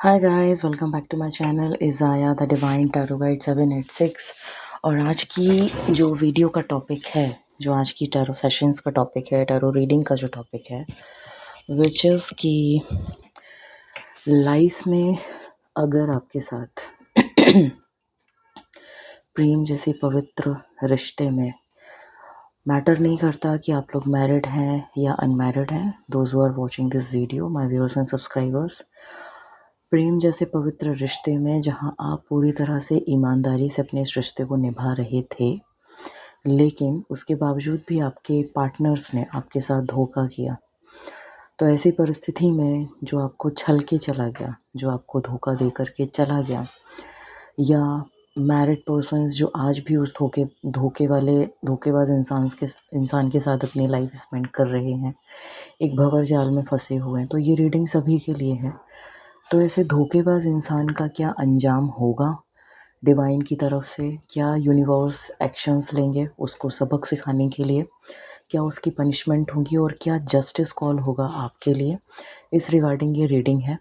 Hi guys, welcome back to my channel इज़ाया the divine tarot guide 786। और आज की जो वीडियो का टॉपिक है, जो आज की टैरो सेशंस का टॉपिक है, टैरो रीडिंग का जो टॉपिक है, विच इज़ कि लाइफ में अगर आपके साथ प्रेम जैसे पवित्र रिश्ते में मैटर नहीं करता कि आप लोग मैरिड हैं या अनमैरिड हैं, those who are watching this video, my viewers and subscribers, प्रेम जैसे पवित्र रिश्ते में जहां आप पूरी तरह से ईमानदारी से अपने इस रिश्ते को निभा रहे थे, लेकिन उसके बावजूद भी आपके पार्टनर्स ने आपके साथ धोखा किया, तो ऐसी परिस्थिति में जो आपको छल के चला गया, जो आपको धोखा दे करके चला गया, या मैरिड पर्सन्स जो आज भी उस धोखेबाज इंसान के साथ अपनी लाइफ स्पेंड कर रहे हैं, एक भंवर जाल में फंसे हुए हैं, तो ये रीडिंग सभी के लिए है। तो ऐसे धोखेबाज इंसान का क्या अंजाम होगा डिवाइन की तरफ से? क्या यूनिवर्स एक्शंस लेंगे उसको सबक सिखाने के लिए? क्या उसकी पनिशमेंट होगी और क्या जस्टिस कॉल होगा आपके लिए? इस रिगार्डिंग ये रीडिंग है।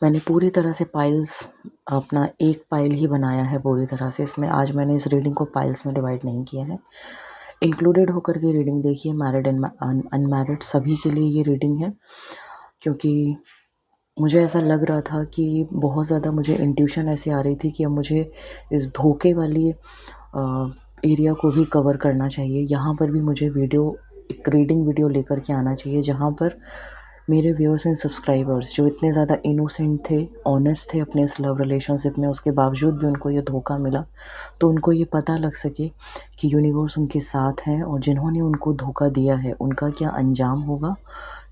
मैंने पूरी तरह से पाइल्स, अपना एक पाइल ही बनाया है पूरी तरह से। इसमें आज मैंने इस रीडिंग को पाइल्स में डिवाइड नहीं किया है। इंक्लूडेड होकर के रीडिंग देखिए, मैरिड एंड अनमैरिड सभी के लिए ये रीडिंग है, क्योंकि मुझे ऐसा लग रहा था कि बहुत ज़्यादा मुझे इंट्यूशन ऐसी आ रही थी कि अब मुझे इस धोखे वाली एरिया को भी कवर करना चाहिए। यहाँ पर भी मुझे एक रीडिंग वीडियो लेकर के आना चाहिए, जहाँ पर मेरे व्यूअर्स एंड सब्सक्राइबर्स जो इतने ज़्यादा इनोसेंट थे, ऑनेस्ट थे अपने इस लव रिलेशनशिप में, उसके बावजूद भी उनको ये धोखा मिला, तो उनको ये पता लग सके कि यूनिवर्स उनके साथ हैं और जिन्होंने उनको धोखा दिया है उनका क्या अंजाम होगा,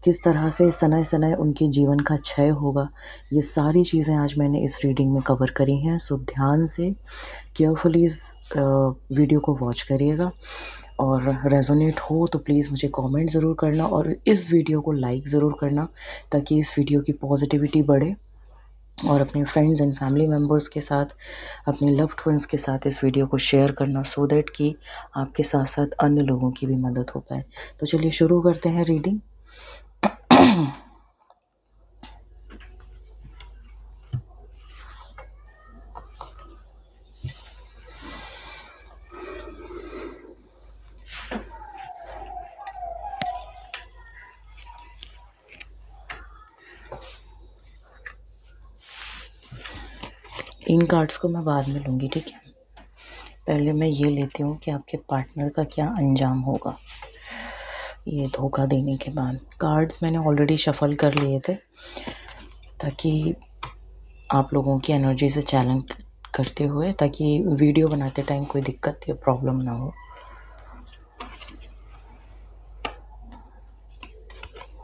किस तरह से सनय सनय उनके जीवन का क्षय होगा। ये सारी चीज़ें आज मैंने इस रीडिंग में कवर करी हैं। सो ध्यान से केयरफुली इस वीडियो को वॉच करिएगा, और रेजोनेट हो तो प्लीज़ मुझे कमेंट ज़रूर करना और इस वीडियो को लाइक ज़रूर करना, ताकि इस वीडियो की पॉजिटिविटी बढ़े, और अपने फ्रेंड्स एंड फैमिली मेम्बर्स के साथ, अपने लव्ड वंस के साथ इस वीडियो को शेयर करना, सो दैट कि आपके साथ साथ अन्य लोगों की भी मदद हो पाए। तो चलिए शुरू करते हैं रीडिंग। इन कार्ड्स को मैं बाद में लूँगी, ठीक है? पहले मैं ये लेती हूँ कि आपके पार्टनर का क्या अंजाम होगा ये धोखा देने के बाद। कार्ड्स मैंने ऑलरेडी शफल कर लिए थे, ताकि आप लोगों की एनर्जी से चैलेंज करते हुए, ताकि वीडियो बनाते टाइम कोई दिक्कत या प्रॉब्लम ना हो।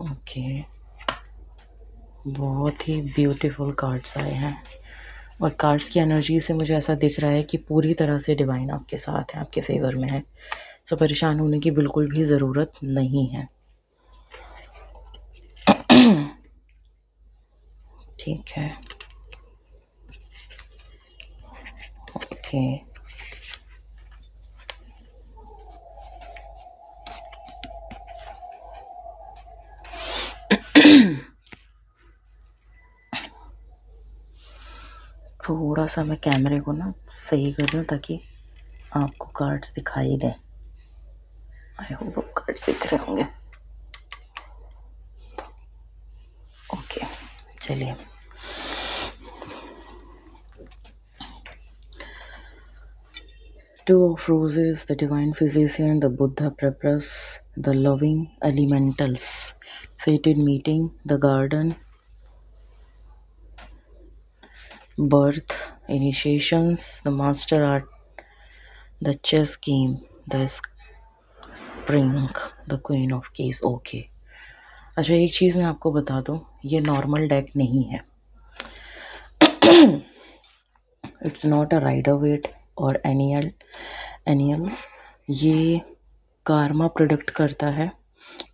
ओके, बहुत ही ब्यूटीफुल कार्ड्स आए हैं, और कार्ड्स की एनर्जी से मुझे ऐसा दिख रहा है कि पूरी तरह से डिवाइन आपके साथ है, आपके फेवर में है। सो परेशान होने की बिल्कुल भी ज़रूरत नहीं है। ठीक है, ओके। थोड़ा सा मैं कैमरे को ना सही कर रही हूँ ताकि आपको कार्ड्स दिखाई दें। आई होप आप कार्ड्स दिख रहे होंगे। ओके, चलिए। Two of Roses, the Divine Physician, the Buddha Purpose, the Loving Elementals, Fated Meeting, the Garden, Birth, Initiations, the Master Art, the Chess Game, the Spring, the Queen of Keys. Okay, अच्छा एक चीज़ मैं आपको बता दूँ, ये normal deck नहीं है। It's not a Rider Waite और एनियल्स। ये कार्मा प्रोडक्ट करता है,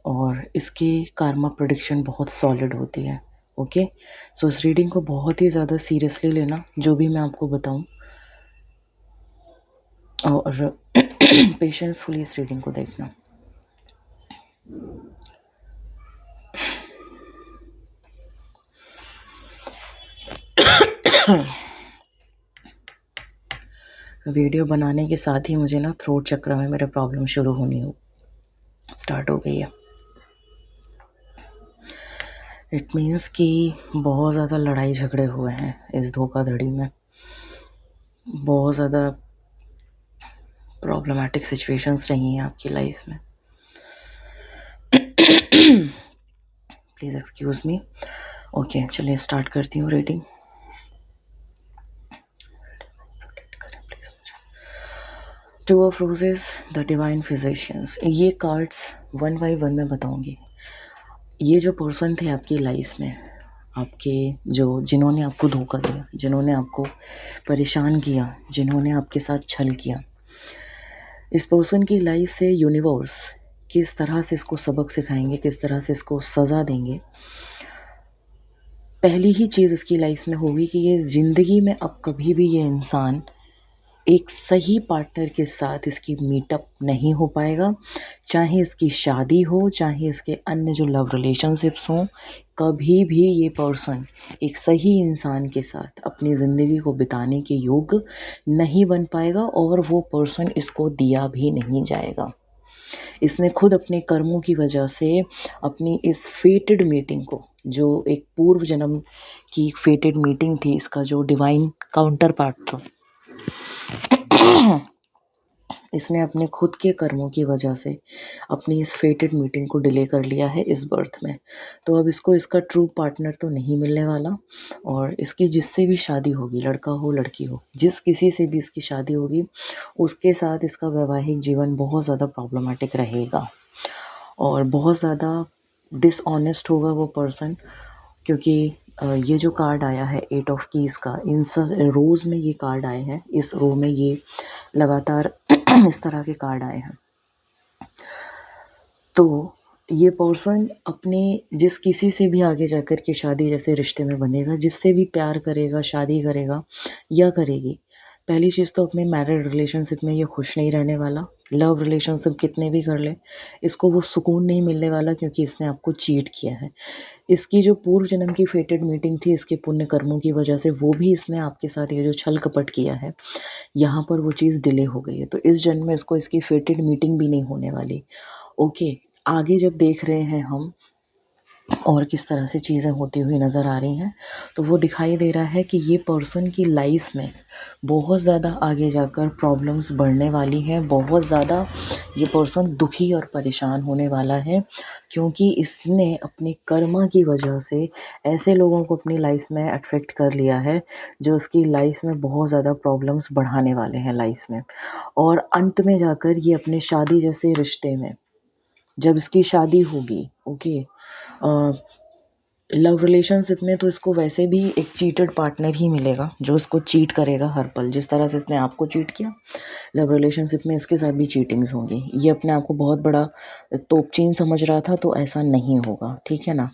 और इसकी कार्मा प्रोडिक्शन बहुत सॉलिड होती है। ओके, सो इस रीडिंग को बहुत ही ज़्यादा सीरियसली लेना, जो भी मैं आपको बताऊं, और पेशेंसफुली इस रीडिंग को देखना। वीडियो बनाने के साथ ही मुझे ना थ्रोट चक्र में मेरा प्रॉब्लम शुरू स्टार्ट हो गई है। इट मीन्स कि बहुत ज़्यादा लड़ाई झगड़े हुए हैं इस धोखाधड़ी में, बहुत ज़्यादा प्रॉब्लमेटिक सिचुएशंस रही हैं आपकी लाइफ में। Please excuse me. ओके, चलिए स्टार्ट करती हूँ reading. Two of roses, the divine physicians. ये कार्ड्स वन बाई वन में बताऊंगी। ये जो पर्सन थे आपकी लाइफ में, आपके जिन्होंने आपको धोखा दिया, जिन्होंने आपको परेशान किया, जिन्होंने आपके साथ छल किया, इस पर्सन की लाइफ से यूनिवर्स किस तरह से इसको सबक सिखाएंगे, किस तरह से इसको सज़ा देंगे। पहली ही चीज़ इसकी लाइफ में होगी कि ये ज़िंदगी में अब कभी भी ये इंसान एक सही पार्टनर के साथ इसकी मीटअप नहीं हो पाएगा। चाहे इसकी शादी हो, चाहे इसके अन्य जो लव रिलेशनशिप्स हों, कभी भी ये पर्सन एक सही इंसान के साथ अपनी ज़िंदगी को बिताने के योग्य नहीं बन पाएगा, और वो पर्सन इसको दिया भी नहीं जाएगा। इसने खुद अपने कर्मों की वजह से अपनी इस फेटेड मीटिंग को, जो एक पूर्व जन्म की फेटेड मीटिंग थी, इसका जो डिवाइन काउंटर पार्ट था, इसने अपने खुद के कर्मों की वजह से अपनी इस फेटेड मीटिंग को डिले कर लिया है इस बर्थ में। तो अब इसको इसका ट्रू पार्टनर तो नहीं मिलने वाला, और इसकी जिससे भी शादी होगी, लड़का हो लड़की हो, जिस किसी से भी इसकी शादी होगी, उसके साथ इसका वैवाहिक जीवन बहुत ज़्यादा प्रॉब्लमेटिक रहेगा और बहुत ज़्यादा डिसऑनेस्ट होगा वो पर्सन। क्योंकि ये जो कार्ड आया है 8 ऑफ कीज़ का, इन सब रोज़ में ये कार्ड आए हैं, इस रो में ये लगातार इस तरह के कार्ड आए हैं। तो ये पर्सन अपने जिस किसी से भी आगे जाकर के शादी जैसे रिश्ते में बंधेगा, जिससे भी प्यार करेगा, शादी करेगा या करेगी, पहली चीज़ तो अपने मैरिड रिलेशनशिप में ये खुश नहीं रहने वाला। लव रिलेशनशिप कितने भी कर ले, इसको वो सुकून नहीं मिलने वाला, क्योंकि इसने आपको चीट किया है। इसकी जो पूर्व जन्म की फेटेड मीटिंग थी, इसके पुण्य कर्मों की वजह से वो भी इसने आपके साथ ये जो छल कपट किया है, यहाँ पर वो चीज़ डिले हो गई है। तो इस जन्म में इसको इसकी फेटेड मीटिंग भी नहीं होने वाली। ओके, आगे जब देख रहे हैं हम और किस तरह से चीज़ें होती हुई नज़र आ रही हैं, तो वो दिखाई दे रहा है कि ये पर्सन की लाइफ में बहुत ज़्यादा आगे जाकर प्रॉब्लम्स बढ़ने वाली हैं। बहुत ज़्यादा ये पर्सन दुखी और परेशान होने वाला है, क्योंकि इसने अपने कर्मा की वजह से ऐसे लोगों को अपनी लाइफ में अट्रैक्ट कर लिया है जो उसकी लाइफ में बहुत ज़्यादा प्रॉब्लम्स बढ़ाने वाले हैं लाइफ में। और अंत में जाकर ये अपने शादी जैसे रिश्ते में, जब इसकी शादी होगी, ओके, लव रिलेशनशिप में तो इसको वैसे भी एक चीटेड पार्टनर ही मिलेगा जो इसको चीट करेगा हर पल। जिस तरह से इसने आपको चीट किया, लव रिलेशनशिप में इसके साथ भी चीटिंग्स होंगी। ये अपने आप को बहुत बड़ा तोपचीन समझ रहा था, तो ऐसा नहीं होगा, ठीक है ना।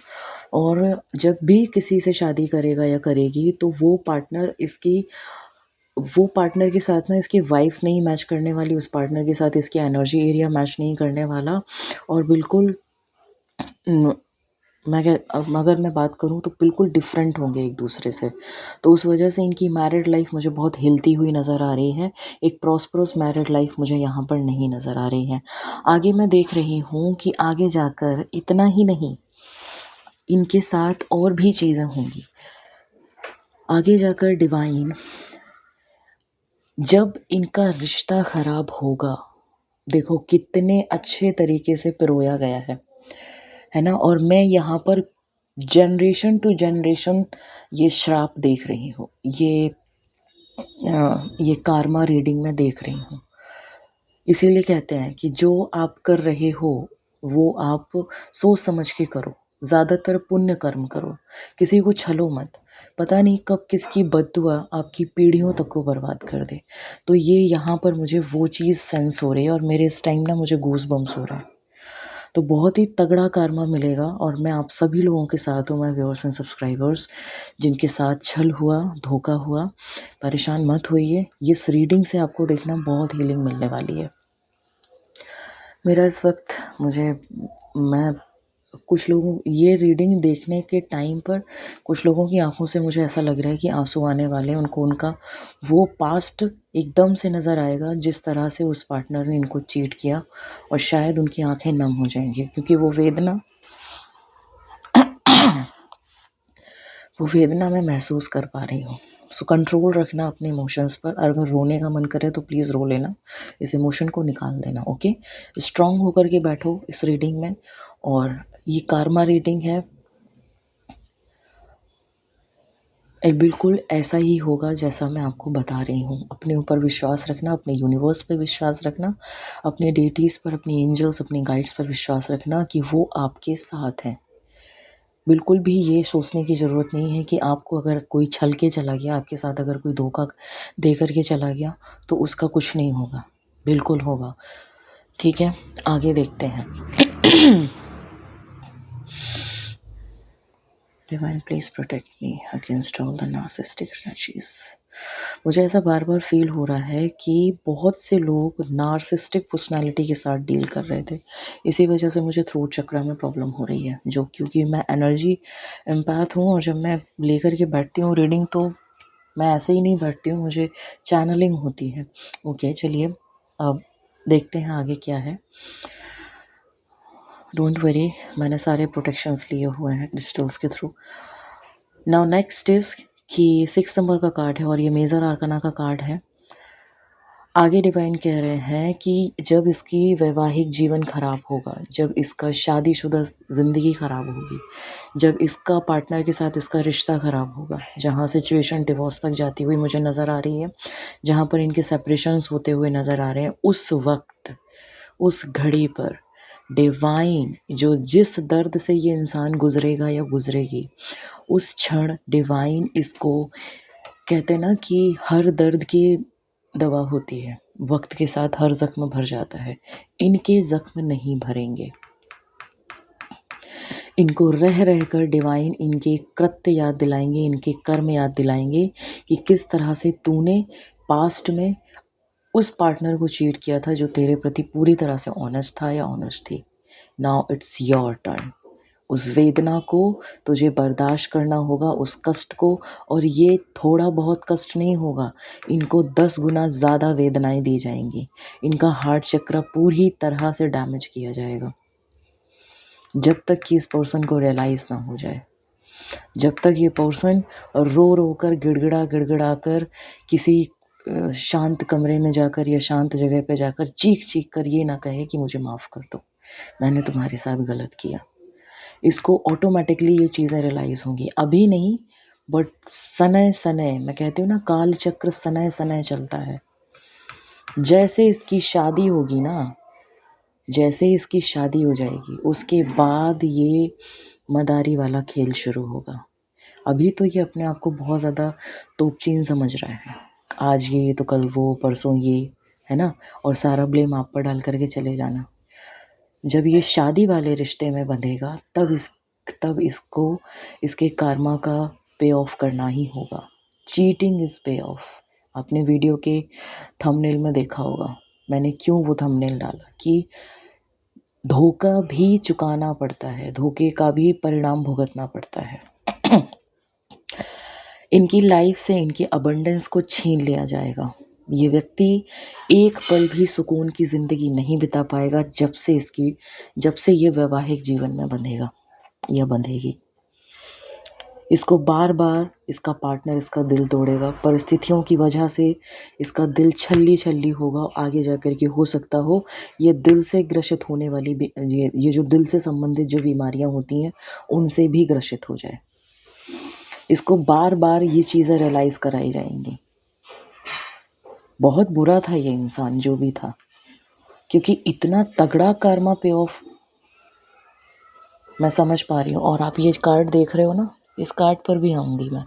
और जब भी किसी से शादी करेगा या करेगी, तो वो पार्टनर के साथ ना इसकी वाइब्स नहीं मैच करने वाली, उस पार्टनर के साथ इसकी एनर्जी एरिया मैच नहीं करने वाला, और बिल्कुल अगर मैं बात करूँ तो बिल्कुल डिफरेंट होंगे एक दूसरे से। तो उस वजह से इनकी मैरिड लाइफ मुझे बहुत हिलती हुई नज़र आ रही है। एक प्रॉस्परस मैरिड लाइफ मुझे यहाँ पर नहीं नज़र आ रही है। आगे मैं देख रही हूँ कि आगे जाकर इतना ही नहीं, इनके साथ और भी चीज़ें होंगी। आगे जाकर डिवाइन, जब इनका रिश्ता ख़राब होगा, देखो कितने अच्छे तरीके से पिरोया गया है ना। और मैं यहाँ पर जनरेशन टू जनरेशन ये श्राप देख रही हूँ, ये कार्मा रीडिंग में देख रही हूँ। इसीलिए कहते हैं कि जो आप कर रहे हो वो आप सोच समझ के करो, ज़्यादातर पुण्य कर्म करो, किसी को छलो मत। पता नहीं कब किसकी बद्दुआ आपकी पीढ़ियों तक को बर्बाद कर दे। तो ये यहाँ पर मुझे वो चीज़ सेंस हो रही है, और मेरे इस टाइम ना मुझे गूज बम्स हो रहा है। तो बहुत ही तगड़ा कार्मा मिलेगा, और मैं आप सभी लोगों के साथ हूँ, मैं व्यूअर्स एंड सब्सक्राइबर्स जिनके साथ छल हुआ, धोखा हुआ, परेशान मत होइए। इस रीडिंग से आपको देखना बहुत हीलिंग मिलने वाली है। मेरा इस वक्त मैं कुछ लोगों ये रीडिंग देखने के टाइम पर कुछ लोगों की आंखों से मुझे ऐसा लग रहा है कि आंसू आने वाले हैं। उनको उनका वो पास्ट एकदम से नज़र आएगा, जिस तरह से उस पार्टनर ने इनको चीट किया, और शायद उनकी आंखें नम हो जाएंगी, क्योंकि वो वेदना मैं महसूस कर पा रही हूँ। सो कंट्रोल रखना अपने इमोशंस पर। अगर रोने का मन करे तो प्लीज़ रो लेना, इस इमोशन को निकाल देना। ओके, स्ट्रांग होकर के बैठो इस रीडिंग में। और ये कार्मा रीडिंग है, बिल्कुल ऐसा ही होगा जैसा मैं आपको बता रही हूँ। अपने ऊपर विश्वास रखना, अपने यूनिवर्स पर विश्वास रखना, अपने डेटीज़ पर, अपने एंजल्स, अपने गाइड्स पर विश्वास रखना कि वो आपके साथ हैं। बिल्कुल भी ये सोचने की ज़रूरत नहीं है कि आपको अगर कोई छल के चला गया, आपके साथ अगर कोई धोखा दे कर के चला गया तो उसका कुछ नहीं होगा। बिल्कुल होगा। ठीक है, आगे देखते हैं। Divine please protect me against all the narcissistic energies. मुझे ऐसा बार बार फील हो रहा है कि बहुत से लोग नार्सिसिस्टिक पर्सनालिटी के साथ डील कर रहे थे। इसी वजह से मुझे थ्रोट चक्रा में प्रॉब्लम हो रही है, जो क्योंकि मैं एनर्जी एम्पैथ हूँ, और जब मैं लेकर के बैठती हूँ रीडिंग तो मैं ऐसे ही नहीं बैठती हूँ, मुझे चैनलिंग होती है। ओके, चलिए अब देखते हैं आगे क्या है। डोंट वरी, मैंने सारे प्रोटेक्शंस लिए हुए हैं क्रिस्टल्स के थ्रू। नाउ नेक्स्ट इज कि 6 नंबर का कार्ड है और ये मेजर आर्कना का कार्ड है। आगे डिवाइन कह रहे हैं कि जब इसकी वैवाहिक जीवन खराब होगा, जब इसका शादीशुदा ज़िंदगी खराब होगी, जब इसका पार्टनर के साथ इसका रिश्ता खराब होगा, जहाँ सिचुएशन डिवोर्स तक जाती हुई मुझे नज़र आ रही है, जहाँ पर इनके सेपरेशंस होते हुए नज़र आ रहे हैं, उस वक्त, उस घड़ी पर डिवाइन जो जिस दर्द से ये इंसान गुजरेगा या गुजरेगी, उस क्षण डिवाइन इसको, कहते हैं ना कि हर दर्द की दवा होती है, वक्त के साथ हर ज़ख्म भर जाता है। इनके ज़ख्म नहीं भरेंगे। इनको रह रह कर डिवाइन इनके कृत्य याद दिलाएंगे, इनके कर्म याद दिलाएंगे कि किस तरह से तूने पास्ट में उस पार्टनर को चीट किया था जो तेरे प्रति पूरी तरह से ऑनेस्ट था या ऑनेस्ट थी। Now it's your turn. उस वेदना को तुझे बर्दाश्त करना होगा, उस कष्ट को। और ये थोड़ा बहुत कष्ट नहीं होगा, इनको 10 गुना ज़्यादा वेदनाएं दी जाएंगी। इनका हार्ट चक्र पूरी तरह से डैमेज किया जाएगा, जब तक कि इस पर्सन को रियलाइज़ ना हो जाए, जब तक ये पर्सन रो रो कर गिड़गिड़ा गिड़गिड़ा कर किसी शांत कमरे में जाकर या शांत जगह पे जाकर चीख चीख कर ये ना कहे कि मुझे माफ़ कर दो, मैंने तुम्हारे साथ गलत किया। इसको ऑटोमेटिकली ये चीज़ें रियलाइज़ होंगी, अभी नहीं बट सनय सनय, मैं कहती हूँ ना काल चक्र सनय सनय चलता है। जैसे इसकी शादी होगी ना, जैसे इसकी शादी हो जाएगी उसके बाद ये मदारी वाला खेल शुरू होगा। अभी तो ये अपने आप को बहुत ज़्यादा तोपचीन समझ रहा है, आज ये तो कल वो, परसों ये, है ना, और सारा ब्लेम आप पर डाल करके चले जाना। जब ये शादी वाले रिश्ते में बंधेगा तब इसको इसके कार्मा का पे ऑफ करना ही होगा। चीटिंग इज़ पे ऑफ। आपने वीडियो के थंबनेल में देखा होगा, मैंने क्यों वो थंबनेल डाला कि धोखा भी चुकाना पड़ता है, धोखे का भी परिणाम भुगतना पड़ता है। इनकी लाइफ से इनकी अबंडेंस को छीन लिया जाएगा। ये व्यक्ति एक पल भी सुकून की ज़िंदगी नहीं बिता पाएगा जब से ये वैवाहिक जीवन में बंधेगा या बंधेगी। इसको बार बार इसका पार्टनर इसका दिल तोड़ेगा, परिस्थितियों की वजह से इसका दिल छल्ली छल्ली होगा। आगे जाकर के हो सकता हो ये दिल से ग्रसित होने वाली ये जो दिल से संबंधित जो बीमारियां होती हैं उनसे भी ग्रसित हो जाए। इसको बार बार ये चीज़ें रियलाइज़ कराई जाएंगी। बहुत बुरा था ये इंसान जो भी था, क्योंकि इतना तगड़ा कर्मा पे ऑफ मैं समझ पा रही हूँ। और आप ये कार्ड देख रहे हो ना, इस कार्ड पर भी आऊँगी मैं,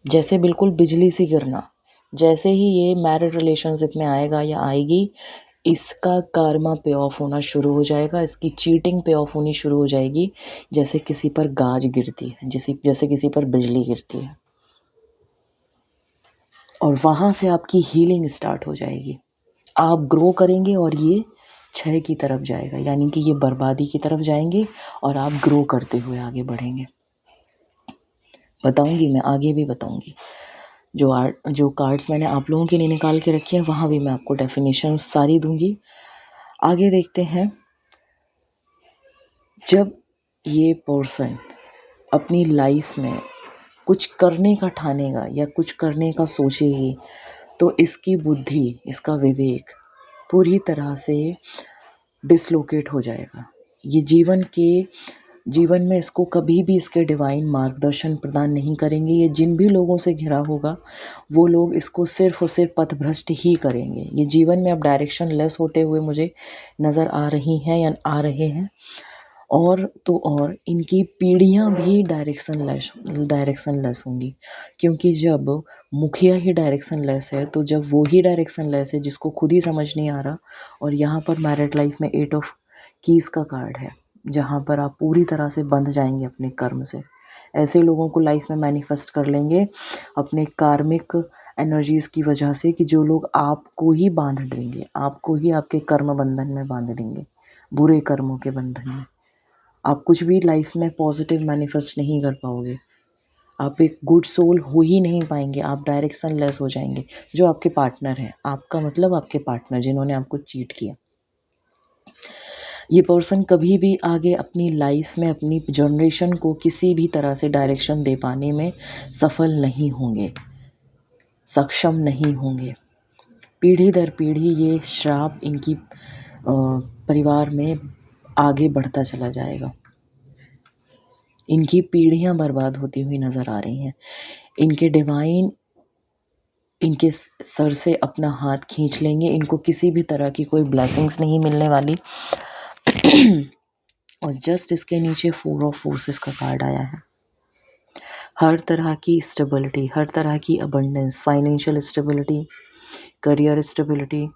जैसे बिल्कुल बिजली सी गिरना। जैसे ही ये मैरिड रिलेशनशिप में आएगा या आएगी, इसका कार्मा पे ऑफ होना शुरू हो जाएगा, इसकी चीटिंग पे ऑफ होनी शुरू हो जाएगी, जैसे किसी पर गाज गिरती है, जैसे किसी पर बिजली गिरती है। और वहाँ से आपकी हीलिंग स्टार्ट हो जाएगी, आप ग्रो करेंगे और ये क्षय की तरफ जाएगा, यानी कि ये बर्बादी की तरफ जाएंगे और आप ग्रो करते हुए आगे बढ़ेंगे। बताऊंगी, मैं आगे भी बताऊंगी। जो कार्ड्स मैंने आप लोगों के लिए निकाल के रखे हैं वहाँ भी मैं आपको डेफिनेशन सारी दूंगी। आगे देखते हैं। जब ये पर्सन अपनी लाइफ में कुछ करने का ठानेगा या कुछ करने का सोचेगी तो इसकी बुद्धि, इसका विवेक पूरी तरह से डिसलोकेट हो जाएगा। ये जीवन में इसको कभी भी इसके डिवाइन मार्गदर्शन प्रदान नहीं करेंगे। ये जिन भी लोगों से घिरा होगा वो लोग इसको सिर्फ और सिर्फ पथभ्रष्ट ही करेंगे। ये जीवन में अब डायरेक्शन लेस होते हुए मुझे नज़र आ रही हैं या आ रहे हैं। और तो और इनकी पीढ़ियां भी डायरेक्शन लेस होंगी, क्योंकि जब मुखिया ही डायरेक्शन लेस है तो जब वो ही डायरेक्शन लेस है जिसको खुद ही समझ नहीं आ रहा। और यहाँ पर मैरिड लाइफ में 8 ऑफ कीज़ का कार्ड है, जहाँ पर आप पूरी तरह से बंध जाएंगे अपने कर्म से। ऐसे लोगों को लाइफ में मैनिफेस्ट कर लेंगे अपने कार्मिक एनर्जीज़ की वजह से कि जो लोग आपको ही बांध देंगे, आपको ही आपके कर्म बंधन में बांध देंगे, बुरे कर्मों के बंधन में। आप कुछ भी लाइफ में पॉजिटिव मैनिफेस्ट नहीं कर पाओगे, आप एक गुड सोल हो ही नहीं पाएंगे, आप डायरेक्शन लेस हो जाएंगे। जो आपके पार्टनर हैं, आपका मतलब आपके पार्टनर जिन्होंने आपको चीट किया, ये पर्सन कभी भी आगे अपनी लाइफ में अपनी जनरेशन को किसी भी तरह से डायरेक्शन दे पाने में सफल नहीं होंगे, सक्षम नहीं होंगे। पीढ़ी दर पीढ़ी ये श्राप इनकी परिवार में आगे बढ़ता चला जाएगा। इनकी पीढ़ियां बर्बाद होती हुई नज़र आ रही हैं। इनके डिवाइन इनके सर से अपना हाथ खींच लेंगे। इनको किसी भी तरह की कोई ब्लेसिंग्स नहीं मिलने वाली। और जस्ट इसके नीचे 4 ऑफ फोर्सेस का कार्ड आया है। हर तरह की स्टेबिलिटी, हर तरह की abundance, financial stability, career stability,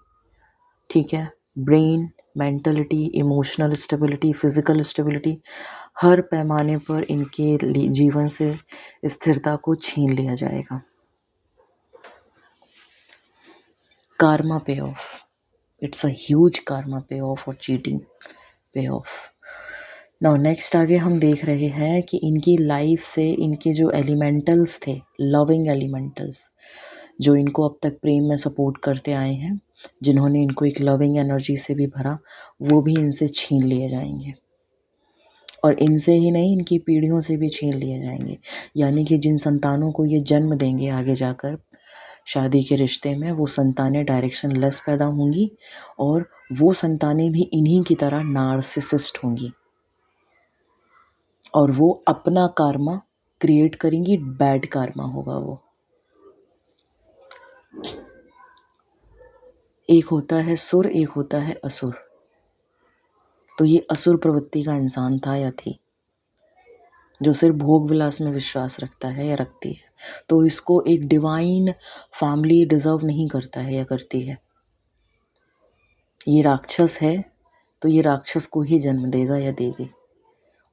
ठीक है, brain, mentality, emotional stability, physical stability, हर पैमाने पर इनके जीवन से स्थिरता को छीन लिया जाएगा। karma payoff, it's a huge karma payoff और cheating payoff। नाउ नेक्स्ट आगे हम देख रहे हैं कि इनकी लाइफ से इनके जो एलिमेंटल्स थे, लविंग एलिमेंटल्स, जो इनको अब तक प्रेम में सपोर्ट करते आए हैं, जिन्होंने इनको एक लविंग एनर्जी से भी भरा, वो भी इनसे छीन लिए जाएंगे। और इनसे ही नहीं, इनकी पीढ़ियों से भी छीन लिए जाएंगे। यानी कि जिन संतानों को ये जन्म देंगे आगे जाकर शादी के रिश्ते में, वो संतानें डायरेक्शन लेस पैदा होंगी और वो संतानें भी इन्हीं की तरह नार्सिसिस्ट होंगी और वो अपना कार्मा क्रिएट करेंगी। बैड कार्मा होगा वो। एक होता है सुर, एक होता है असुर। तो ये असुर प्रवृत्ति का इंसान था या थी, जो सिर्फ भोग विलास में विश्वास रखता है या रखती है। तो इसको एक डिवाइन फैमिली डिजर्व नहीं करता है या करती है। ये राक्षस है तो ये राक्षस को ही जन्म देगा या देगी,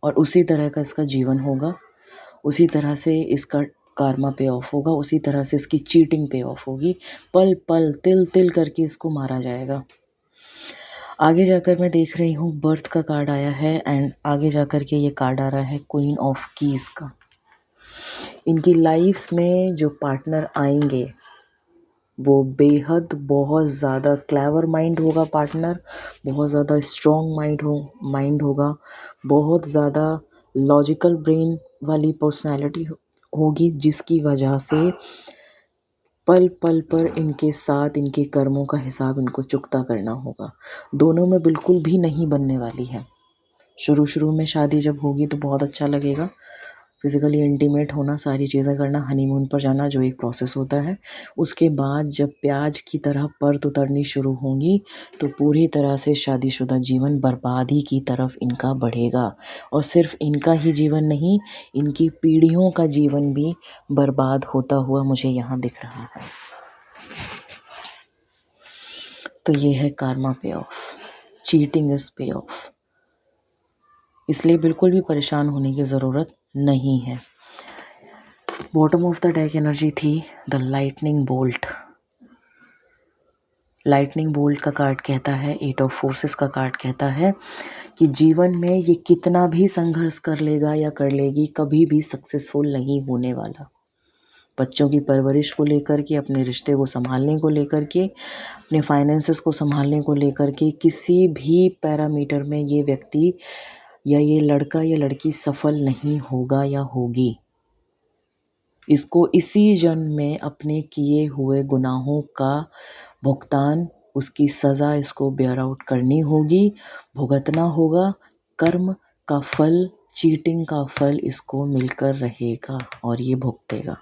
और उसी तरह का इसका जीवन होगा, उसी तरह से इसका कार्मा पे ऑफ होगा, उसी तरह से इसकी चीटिंग पे ऑफ होगी। पल पल तिल तिल करके इसको मारा जाएगा। आगे जाकर मैं देख रही हूँ बर्थ का कार्ड आया है एंड आगे जाकर के ये कार्ड आ रहा है क्वीन ऑफ कीज का। इनकी लाइफ में जो पार्टनर आएंगे वो बेहद बहुत ज़्यादा क्लेवर माइंड होगा पार्टनर, बहुत ज़्यादा स्ट्रॉन्ग माइंड होगा, बहुत ज़्यादा लॉजिकल ब्रेन वाली पर्सनालिटी होगी, जिसकी वजह से पल पल पर इनके साथ इनके कर्मों का हिसाब इनको चुकता करना होगा। दोनों में बिल्कुल भी नहीं बनने वाली है। शुरू में शादी जब होगी तो बहुत अच्छा लगेगा, फिज़िकली इंटीमेट होना, सारी चीज़ें करना, हनीमून पर जाना, जो एक प्रोसेस होता है। उसके बाद जब प्याज की तरह परत उतरनी शुरू होंगी तो पूरी तरह से शादीशुदा जीवन बर्बादी की तरफ इनका बढ़ेगा। और सिर्फ इनका ही जीवन नहीं, इनकी पीढ़ियों का जीवन भी बर्बाद होता हुआ मुझे यहाँ दिख रहा है। तो ये है karma pay off, cheating is pay off. इसलिए बिल्कुल भी परेशान होने की ज़रूरत नहीं है। Bottom of the deck energy थी the lightning bolt. Lightning bolt का कार्ड कहता है, 8 ऑफ फोर्सेस का कार्ड कहता है कि जीवन में ये कितना भी संघर्ष कर लेगा या कर लेगी, कभी भी सक्सेसफुल नहीं होने वाला। बच्चों की परवरिश को लेकर के, अपने रिश्ते को संभालने को लेकर के, अपने फाइनेंसेस को संभालने को लेकर के, किसी भी पैरामीटर में ये व्यक्ति या ये लड़का या लड़की सफल नहीं होगा या होगी। इसको इसी जन्म में अपने किए हुए गुनाहों का भुगतान, उसकी सज़ा इसको बेयर आउट करनी होगी, भुगतना होगा। कर्म का फल, चीटिंग का फल इसको मिलकर रहेगा और ये भुगतेगा।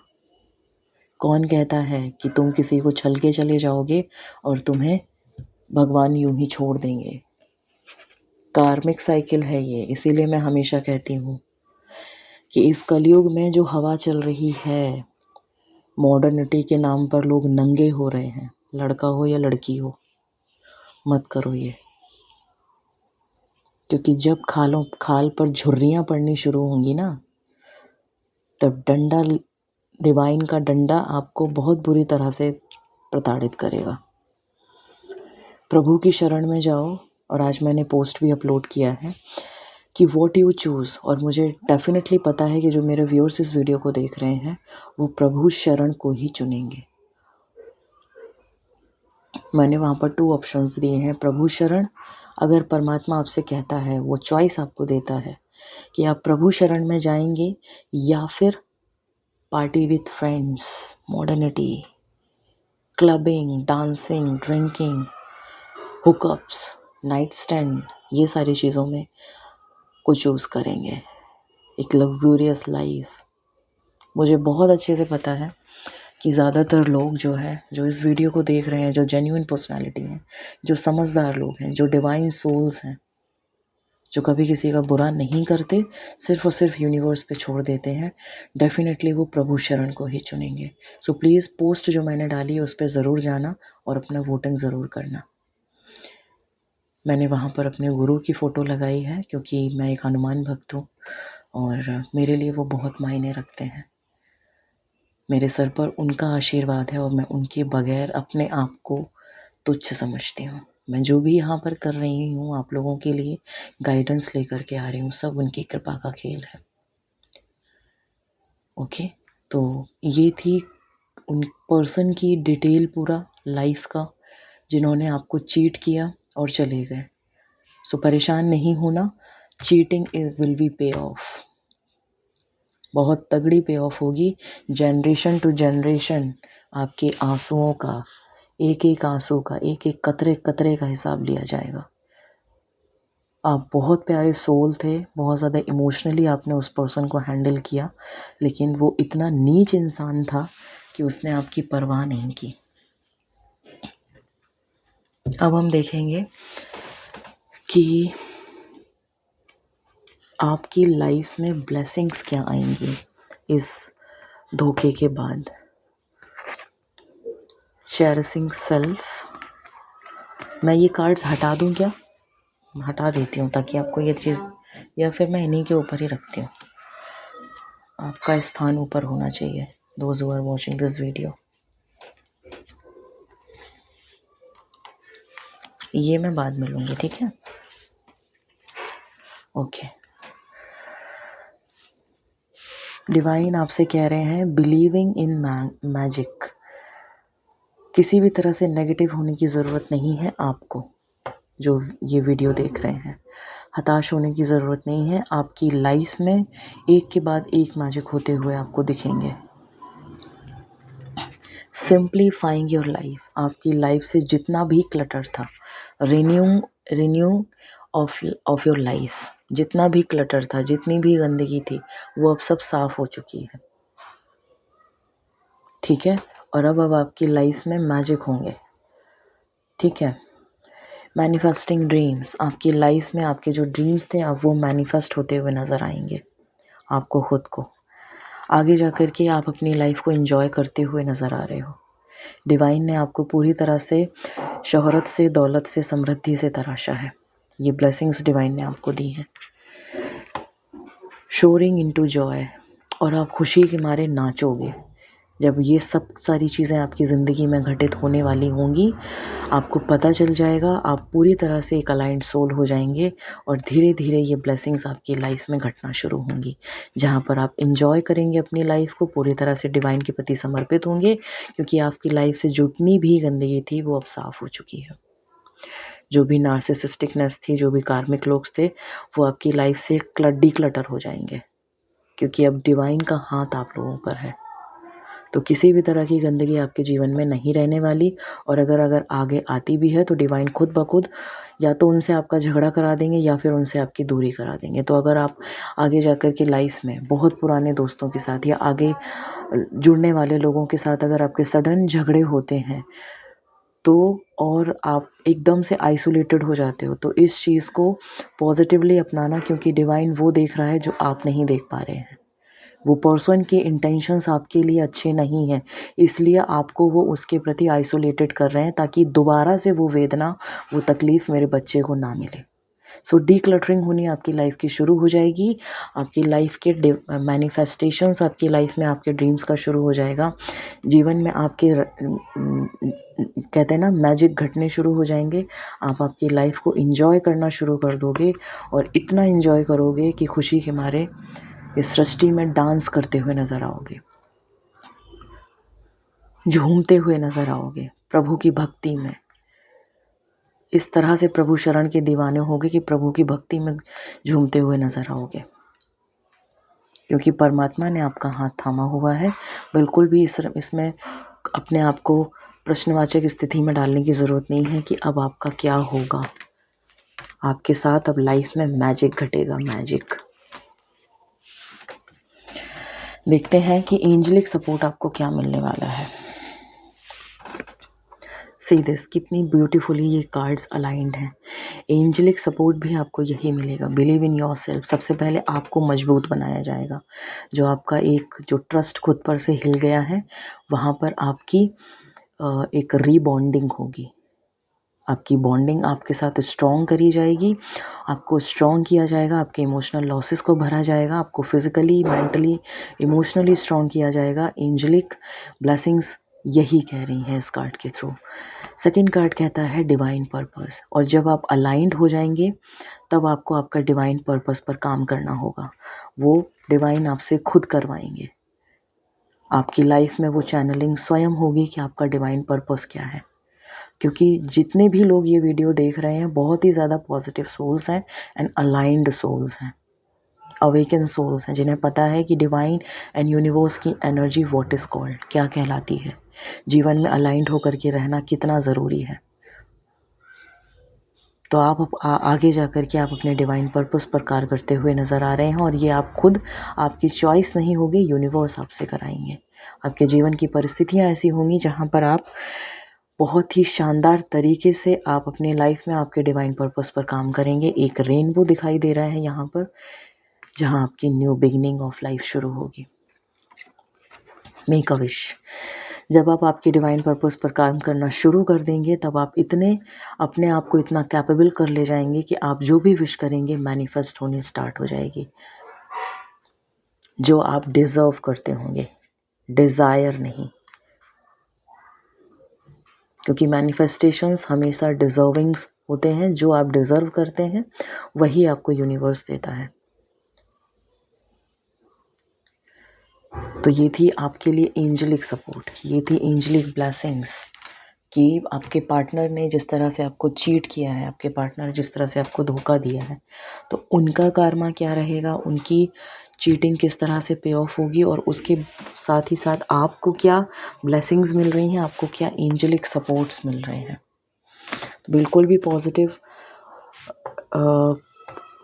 कौन कहता है कि तुम किसी को छल के चले जाओगे और तुम्हें भगवान यूं ही छोड़ देंगे? कार्मिक साइकिल है ये। इसीलिए मैं हमेशा कहती हूँ कि इस कलयुग में जो हवा चल रही है, मॉडर्निटी के नाम पर लोग नंगे हो रहे हैं, लड़का हो या लड़की हो, मत करो ये। क्योंकि जब खाल पर झुर्रियाँ पड़नी शुरू होंगी ना, तब डंडा, डिवाइन का डंडा आपको बहुत बुरी तरह से प्रताड़ित करेगा। प्रभु की शरण में जाओ। और आज मैंने पोस्ट भी अपलोड किया है कि व्हाट यू चूज़, और मुझे डेफिनेटली पता है कि जो मेरे व्यूअर्स इस वीडियो को देख रहे हैं वो प्रभु शरण को ही चुनेंगे। मैंने वहाँ पर 2 ऑप्शंस दिए हैं। प्रभु शरण, अगर परमात्मा आपसे कहता है, वो चॉइस आपको देता है कि आप प्रभु शरण में जाएंगे या फिर party with friends, modernity, clubbing, dancing, drinking, hookups, night stand, ये सारी चीज़ों में को चूज़ करेंगे, एक लग्जूरियस लाइफ। मुझे बहुत अच्छे से पता है कि ज़्यादातर लोग जो है, जो इस वीडियो को देख रहे हैं, जो जेन्युइन पर्सनालिटी हैं, जो समझदार लोग हैं, जो डिवाइन सोल्स हैं, जो कभी किसी का बुरा नहीं करते, सिर्फ और सिर्फ यूनिवर्स पे छोड़ देते हैं, डेफिनेटली वो प्रभु शरण को ही चुनेंगे। सो प्लीज़ पोस्ट जो मैंने डाली है उस पर ज़रूर जाना और अपना वोटिंग ज़रूर करना। मैंने वहाँ पर अपने गुरु की फ़ोटो लगाई है क्योंकि मैं एक हनुमान भक्त हूँ और मेरे लिए वो बहुत मायने रखते हैं। मेरे सर पर उनका आशीर्वाद है और मैं उनके बगैर अपने आप को तुच्छ समझती हूँ। मैं जो भी यहाँ पर कर रही हूँ, आप लोगों के लिए गाइडेंस लेकर के आ रही हूँ, सब उनकी कृपा का खेल है। ओके, तो ये थी उन पर्सन की डिटेल, पूरा लाइफ का, जिन्होंने आपको चीट किया और चले गए। सो परेशान नहीं होना, चीटिंग विल बी पे ऑफ, बहुत तगड़ी पे ऑफ होगी। जनरेशन टू जनरेशन आपके आंसुओं का, एक एक आंसू का, एक एक कतरे कतरे का हिसाब लिया जाएगा। आप बहुत प्यारे सोल थे, बहुत ज़्यादा इमोशनली आपने उस पर्सन को हैंडल किया, लेकिन वो इतना नीच इंसान था कि उसने आपकी परवाह नहीं की। अब हम देखेंगे कि आपकी लाइफ में ब्लेसिंग्स क्या आएंगी इस धोखे के बाद। चेरिशिंग सेल्फ, मैं ये कार्ड्स हटा दूं क्या? हटा देती हूँ ताकि आपको ये चीज़, या फिर मैं इन्हीं के ऊपर ही रखती हूँ। आपका स्थान ऊपर होना चाहिए। Those who are watching this video, ये मैं बाद में लूँगी, ठीक है? ओके। डिवाइन आपसे कह रहे हैं बिलीविंग इन मैजिक। किसी भी तरह से नेगेटिव होने की ज़रूरत नहीं है आपको, जो ये वीडियो देख रहे हैं। हताश होने की ज़रूरत नहीं है। आपकी लाइफ में एक के बाद एक मैजिक होते हुए आपको दिखेंगे। सिंप्लीफाइंग योर लाइफ, आपकी लाइफ से जितना भी क्लटर था, रिन्यू ऑफ योर लाइफ, जितना भी क्लटर था, जितनी भी गंदगी थी, वो अब सब साफ हो चुकी है, ठीक है? और अब आपकी लाइफ में मैजिक होंगे, ठीक है? मैनिफेस्टिंग ड्रीम्स, आपकी लाइफ में आपके जो ड्रीम्स थे अब वो मैनिफेस्ट होते हुए नज़र आएंगे आपको खुद को। आगे जा कर के आप अपनी लाइफ को एंजॉय करते हुए नज़र आ रहे हो। डिवाइन ने आपको पूरी तरह से शोहरत से, दौलत से, समृद्धि से तराशा है। ये ब्लेसिंग्स डिवाइन ने आपको दी हैं। शोरिंग इनटू जॉय, और आप खुशी के मारे नाचोगे। जब ये सब सारी चीज़ें आपकी ज़िंदगी में घटित होने वाली होंगी, आपको पता चल जाएगा, आप पूरी तरह से एक अलाइंड सोल हो जाएंगे और धीरे धीरे ये ब्लेसिंग्स आपकी लाइफ में घटना शुरू होंगी, जहाँ पर आप इंजॉय करेंगे अपनी लाइफ को, पूरी तरह से डिवाइन के प्रति समर्पित होंगे, क्योंकि आपकी लाइफ से जितनी भी गंदगी थी वो अब साफ़ हो चुकी है। जो भी नार्सिसिस्टिकनेस थी, जो भी कार्मिक लोग थे, वो आपकी लाइफ से डिक्लटर हो जाएंगे, क्योंकि अब डिवाइन का हाथ आप लोगों पर है। तो किसी भी तरह की गंदगी आपके जीवन में नहीं रहने वाली, और अगर आगे आती भी है तो डिवाइन खुद ब खुद या तो उनसे आपका झगड़ा करा देंगे या फिर उनसे आपकी दूरी करा देंगे। तो अगर आप आगे जाकर के लाइफ में बहुत पुराने दोस्तों के साथ या आगे जुड़ने वाले लोगों के साथ अगर आपके सडन झगड़े होते हैं तो, और आप एकदम से आइसोलेटेड हो जाते हो, तो इस चीज़ को पॉजिटिवली अपनाना, क्योंकि डिवाइन वो देख रहा है जो आप नहीं देख पा रहे हैं। वो पर्सन के इंटेंशंस आपके लिए अच्छे नहीं हैं, इसलिए आपको वो उसके प्रति आइसोलेटेड कर रहे हैं, ताकि दोबारा से वो वेदना, वो तकलीफ़ मेरे बच्चे को ना मिले। सो डीक्लटरिंग होनी आपकी लाइफ की शुरू हो जाएगी। आपकी लाइफ के मैनिफेस्टेशंस आपकी लाइफ में, आपके ड्रीम्स का शुरू हो जाएगा। जीवन में आपके कहते हैं ना, मैजिक घटने शुरू हो जाएंगे। आप आपकी लाइफ को एंजॉय करना शुरू कर दोगे, और इतना एंजॉय करोगे कि खुशी के मारे इस सृष्टि में डांस करते हुए नज़र आओगे, झूमते हुए नज़र आओगे प्रभु की भक्ति में। इस तरह से प्रभु शरण के दीवाने होगे कि प्रभु की भक्ति में झूमते हुए नज़र आओगे, क्योंकि परमात्मा ने आपका हाथ थामा हुआ है। बिल्कुल भी इसमें अपने आप को प्रश्नवाचक स्थिति में डालने की ज़रूरत नहीं है कि अब आपका क्या होगा। आपके साथ अब लाइफ में मैजिक घटेगा, मैजिक। देखते हैं कि एंजेलिक सपोर्ट आपको क्या मिलने वाला है। सी दिस, कितनी ब्यूटीफुली ये कार्ड्स अलाइंड हैं। एंजेलिक सपोर्ट भी आपको यही मिलेगा। Believe in your self. सबसे पहले आपको मजबूत बनाया जाएगा। जो आपका जो ट्रस्ट खुद पर से हिल गया है, वहाँ पर आपकी एक रीबॉन्डिंग होगी। आपकी बॉन्डिंग आपके साथ स्ट्रॉन्ग करी जाएगी, आपको स्ट्रॉन्ग किया जाएगा, आपके इमोशनल लॉसेस को भरा जाएगा, आपको फिजिकली, मेंटली, इमोशनली स्ट्रॉन्ग किया जाएगा। एंजेलिक ब्लेसिंग्स यही कह रही हैं इस कार्ड के थ्रू। सेकंड कार्ड कहता है डिवाइन पर्पस, और जब आप अलाइंड हो जाएंगे तब आपको आपका डिवाइन पर्पस पर काम करना होगा। वो डिवाइन आपसे खुद करवाएंगे। आपकी लाइफ में वो चैनलिंग स्वयं होगी कि आपका डिवाइन पर्पस क्या है, क्योंकि जितने भी लोग ये वीडियो देख रहे हैं बहुत ही ज़्यादा पॉजिटिव सोल्स हैं एंड अलाइंड सोल्स हैं, अवेकन सोल्स हैं, जिन्हें पता है कि डिवाइन एंड यूनिवर्स की एनर्जी व्हाट इज़ कॉल्ड, क्या कहलाती है, जीवन में अलाइंड होकर के रहना कितना ज़रूरी है। तो आप आगे जाकर के आप अपने डिवाइन पर्पस पर कार्य करते हुए नज़र आ रहे हैं, और ये आप खुद, आपकी चॉइस नहीं होगी, यूनिवर्स आपसे कराएंगे। आपके जीवन की परिस्थितियाँ ऐसी होंगी जहाँ पर आप बहुत ही शानदार तरीके से आप अपने लाइफ में आपके डिवाइन पर्पस पर काम करेंगे। एक रेनबो दिखाई दे रहा है यहाँ पर, जहाँ आपकी न्यू बिगिनिंग ऑफ लाइफ शुरू होगी। Make a wish. जब आप आपके डिवाइन पर्पस पर काम करना शुरू कर देंगे, तब आप अपने आप को इतना कैपेबल कर ले जाएंगे कि आप जो भी विश करेंगे मैनिफेस्ट होनी स्टार्ट हो जाएगी, जो आप डिज़र्व करते होंगे, डिज़ायर नहीं, क्योंकि मैनिफेस्टेशंस हमेशा डिज़र्विंग्स होते हैं। जो आप डिज़र्व करते हैं वही आपको यूनिवर्स देता है। तो ये थी आपके लिए एंजेलिक सपोर्ट, ये थी एंजेलिक ब्लेसिंग्स, कि आपके पार्टनर ने जिस तरह से आपको चीट किया है, आपके पार्टनर जिस तरह से आपको धोखा दिया है, तो उनका कर्मा क्या रहेगा, उनकी चीटिंग किस तरह से पे ऑफ होगी, और उसके साथ ही साथ आपको क्या ब्लेसिंग्स मिल रही हैं, आपको क्या एंजेलिक सपोर्ट्स मिल रहे हैं। बिल्कुल भी पॉजिटिव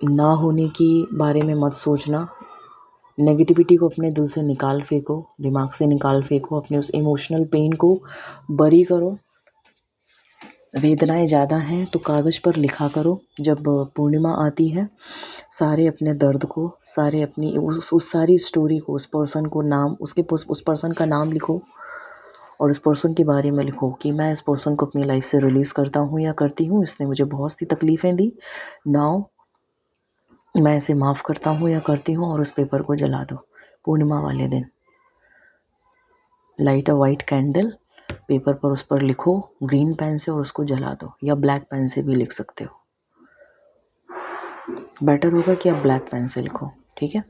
ना होने की बारे में मत सोचना। नेगेटिविटी को अपने दिल से निकाल फेंको, दिमाग से निकाल फेंको, अपने उस इमोशनल पेन को बरी करो। वेदनाएं ज़्यादा हैं तो कागज़ पर लिखा करो। जब पूर्णिमा आती है, सारे अपने दर्द को, सारे अपनी उस सारी स्टोरी को, उस पर्सन को नाम, उस पर्सन का नाम लिखो, और उस पर्सन के बारे में लिखो कि मैं इस पर्सन को अपनी लाइफ से रिलीज़ करता हूँ या करती हूँ, इसने मुझे बहुत सी तकलीफ़ें दी, नाउ मैं इसे माफ़ करता हूँ या करती हूँ, और उस पेपर को जला दो पूर्णिमा वाले दिन। लाइट अ वाइट कैंडल, पेपर पर उस पर लिखो ग्रीन पेन से और उसको जला दो, या ब्लैक पेन से भी लिख सकते हो। बेटर होगा कि आप ब्लैक पेन से लिखो, ठीक है।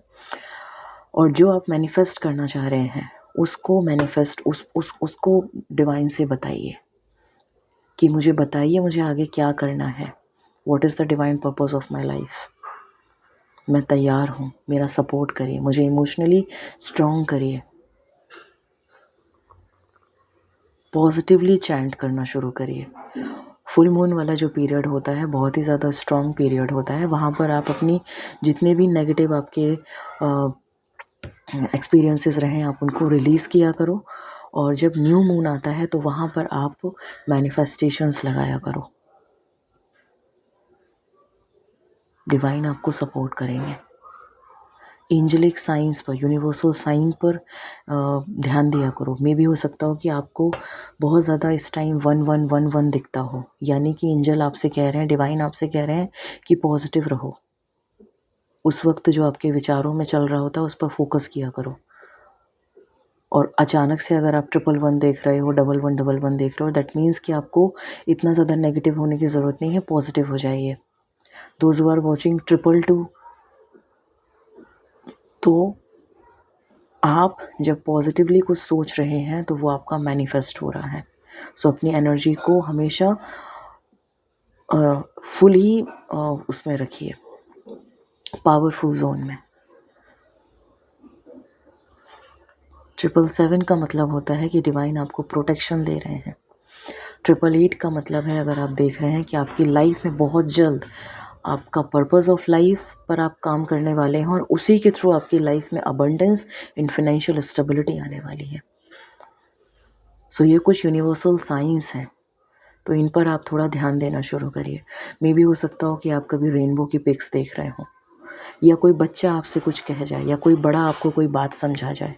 और जो आप मैनिफेस्ट करना चाह रहे हैं उसको मैनिफेस्ट उसको डिवाइन से बताइए कि मुझे बताइए मुझे आगे क्या करना है, what is the divine purpose of my life. मैं तैयार हूँ, मेरा सपोर्ट करिए, मुझे इमोशनली स्ट्रॉन्ग करिए। पॉजिटिवली चैंट करना शुरू करिए। फुल मून वाला जो पीरियड होता है बहुत ही ज़्यादा स्ट्रॉन्ग पीरियड होता है। वहाँ पर आप अपनी जितने भी नेगेटिव आपके एक्सपीरियंसेस रहे हैं आप उनको रिलीज़ किया करो। और जब न्यू मून आता है तो वहाँ पर आप मैनिफेस्टेशंस लगाया करो। डिवाइन आपको सपोर्ट करेंगे। एंजेलिक साइंस पर, यूनिवर्सल साइन पर ध्यान दिया करो। मे भी हो सकता हो कि आपको बहुत ज़्यादा इस टाइम 1111 दिखता हो, यानी कि एंजल आपसे कह रहे हैं, डिवाइन आपसे कह रहे हैं कि पॉजिटिव रहो। उस वक्त जो आपके विचारों में चल रहा होता है उस पर फोकस किया करो। और अचानक से अगर आप 111 देख रहे हो, 1111 देख रहे हो, दैट मीन्स कि आपको इतना ज़्यादा नेगेटिव होने की ज़रूरत नहीं है, पॉजिटिव हो जाइए। दोज हू आर वॉचिंग 222, तो आप जब पॉजिटिवली कुछ सोच रहे हैं तो वो आपका मैनिफेस्ट हो रहा है। सो अपनी एनर्जी को हमेशा फुल ही उसमें रखिए, पावरफुल जोन में। 777 का मतलब होता है कि डिवाइन आपको प्रोटेक्शन दे रहे हैं। 888 का मतलब है, अगर आप देख रहे हैं कि आपकी लाइफ में बहुत जल्द आपका पर्पस ऑफ लाइफ पर आप काम करने वाले हैं और उसी के थ्रू आपकी लाइफ में अबंडेंस इन फाइनेंशियल स्टेबिलिटी आने वाली है। सो ये कुछ यूनिवर्सल साइंस हैं, तो इन पर आप थोड़ा ध्यान देना शुरू करिए। मे भी हो सकता हो कि आप कभी रेनबो की पिक्स देख रहे हो, या कोई बच्चा आपसे कुछ कह जाए, या कोई बड़ा आपको कोई बात समझा जाए।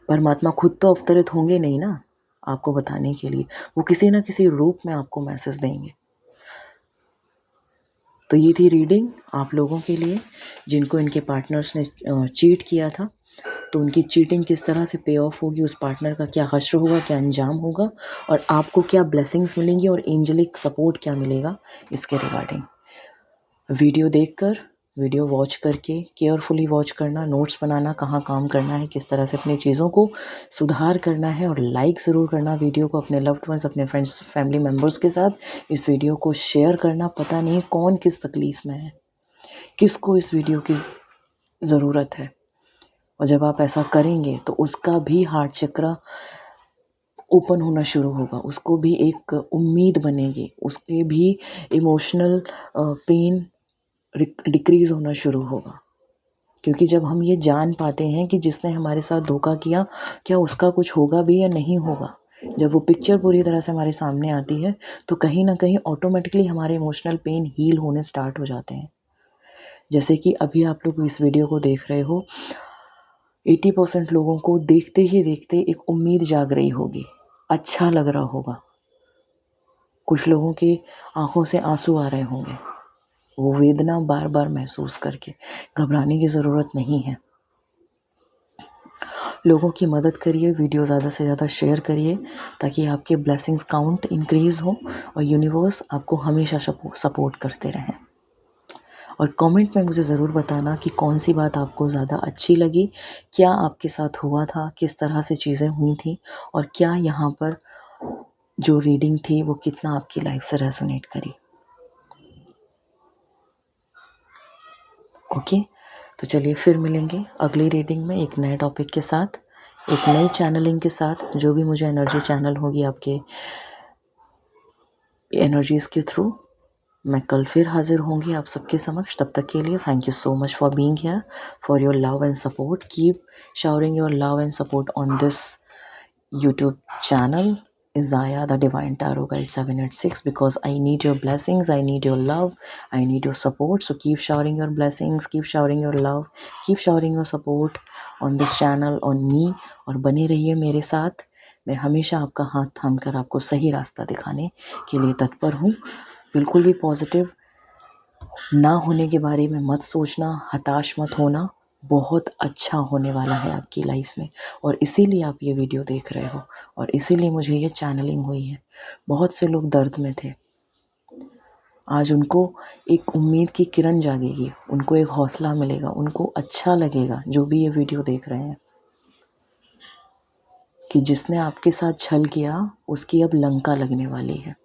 परमात्मा खुद तो अवतरित होंगे नहीं ना आपको बताने के लिए, वो किसी ना किसी रूप में आपको मैसेज देंगे। तो ये थी रीडिंग आप लोगों के लिए जिनको इनके पार्टनर्स ने चीट किया था। तो उनकी चीटिंग किस तरह से पे ऑफ होगी, उस पार्टनर का क्या हश्र होगा, क्या अंजाम होगा, और आपको क्या ब्लेसिंग्स मिलेंगी और एंजेलिक सपोर्ट क्या मिलेगा, इसके रिगार्डिंग वीडियो देखकर, वीडियो वॉच करके केयरफुली वॉच करना, नोट्स बनाना, कहाँ काम करना है, किस तरह से अपनी चीज़ों को सुधार करना है, और लाइक ज़रूर करना वीडियो को अपने लव्ड वंस, अपने फ्रेंड्स, फैमिली मेम्बर्स के साथ इस वीडियो को शेयर करना। पता नहीं कौन किस तकलीफ़ में है, किसको इस वीडियो की ज़रूरत है, और जब आप ऐसा करेंगे तो उसका भी हार्ट चक्र ओपन होना शुरू होगा, उसको भी एक उम्मीद बनेगी, उसके भी इमोशनल पेन डिक्रीज़ होना शुरू होगा। क्योंकि जब हम ये जान पाते हैं कि जिसने हमारे साथ धोखा किया क्या उसका कुछ होगा भी या नहीं होगा, जब वो पिक्चर पूरी तरह से हमारे सामने आती है तो कहीं ना कहीं ऑटोमेटिकली हमारे इमोशनल पेन हील होने स्टार्ट हो जाते हैं। जैसे कि अभी आप लोग इस वीडियो को देख रहे हो, 80% लोगों को देखते ही देखते एक उम्मीद जाग रही होगी, अच्छा लग रहा होगा, कुछ लोगों की आंखों से आंसू आ रहे होंगे, वो वेदना बार बार महसूस करके। घबराने की ज़रूरत नहीं है। लोगों की मदद करिए, वीडियो ज़्यादा से ज़्यादा शेयर करिए ताकि आपके ब्लेसिंग्स काउंट इंक्रीज़ हो और यूनिवर्स आपको हमेशा सपोर्ट करते रहें। और कमेंट में मुझे ज़रूर बताना कि कौन सी बात आपको ज़्यादा अच्छी लगी, क्या आपके साथ हुआ था, किस तरह से चीज़ें हुई थी, और क्या यहाँ पर जो रीडिंग थी वो कितना आपकी लाइफ से रेजोनेट करी। ओके, तो चलिए फिर मिलेंगे अगली रीडिंग में एक नए टॉपिक के साथ, एक नई चैनलिंग के साथ। जो भी मुझे एनर्जी चैनल होगी आपके एनर्जीज़ के थ्रू, मैं कल फिर हाजिर होंगी आप सबके समक्ष। तब तक के लिए thank you so much for being here, for your love and support. Keep showering your love and support on this YouTube channel, Isaiah the Divine Tarot Guide 786, because I need your blessings, I need your love, I need your support. So keep showering your blessings, keep showering your love, keep showering your support on this channel, on me, और बने रहिए मेरे साथ। मैं हमेशा आपका हाथ थाम कर आपको सही रास्ता दिखाने के लिए तत्पर हूँ। बिल्कुल भी पॉजिटिव ना होने के बारे में मत सोचना, हताश मत होना, बहुत अच्छा होने वाला है आपकी लाइफ में, और इसीलिए आप ये वीडियो देख रहे हो, और इसीलिए मुझे ये चैनलिंग हुई है। बहुत से लोग दर्द में थे, आज उनको एक उम्मीद की किरण जागेगी, उनको एक हौसला मिलेगा, उनको अच्छा लगेगा जो भी ये वीडियो देख रहे हैं, कि जिसने आपके साथ छल किया उसकी अब लंका लगने वाली है।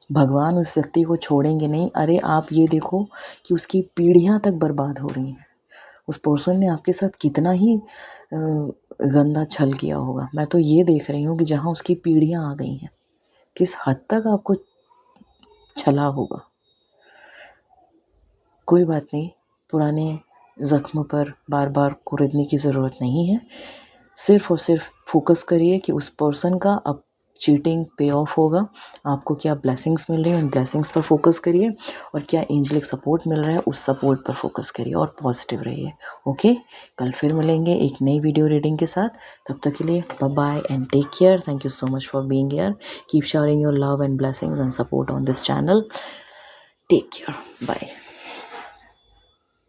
भगवान उस व्यक्ति को छोड़ेंगे नहीं। अरे आप ये देखो कि उसकी पीढ़ियां तक बर्बाद हो रही हैं। उस पर्सन ने आपके साथ कितना ही गंदा छल किया होगा। मैं तो ये देख रही हूँ कि जहाँ उसकी पीढ़ियां आ गई हैं, किस हद तक आपको छला होगा। कोई बात नहीं, पुराने ज़ख्म पर बार बार कुरेदने की ज़रूरत नहीं है। सिर्फ़ और सिर्फ फोकस करिए कि उस पर्सन का अब चीटिंग पे ऑफ होगा, आपको क्या ब्लेसिंग्स मिल रही हैं उन ब्लेसिंग्स पर फोकस करिए, और क्या एंजेलिक सपोर्ट मिल रहा है उस सपोर्ट पर फोकस करिए, और पॉजिटिव रहिए। ओके, कल फिर मिलेंगे एक नई वीडियो रीडिंग के साथ। तब तक के लिए bye bye and take care. Thank you so much for being here. Keep showering your love and blessings and support on this channel. Take care, bye.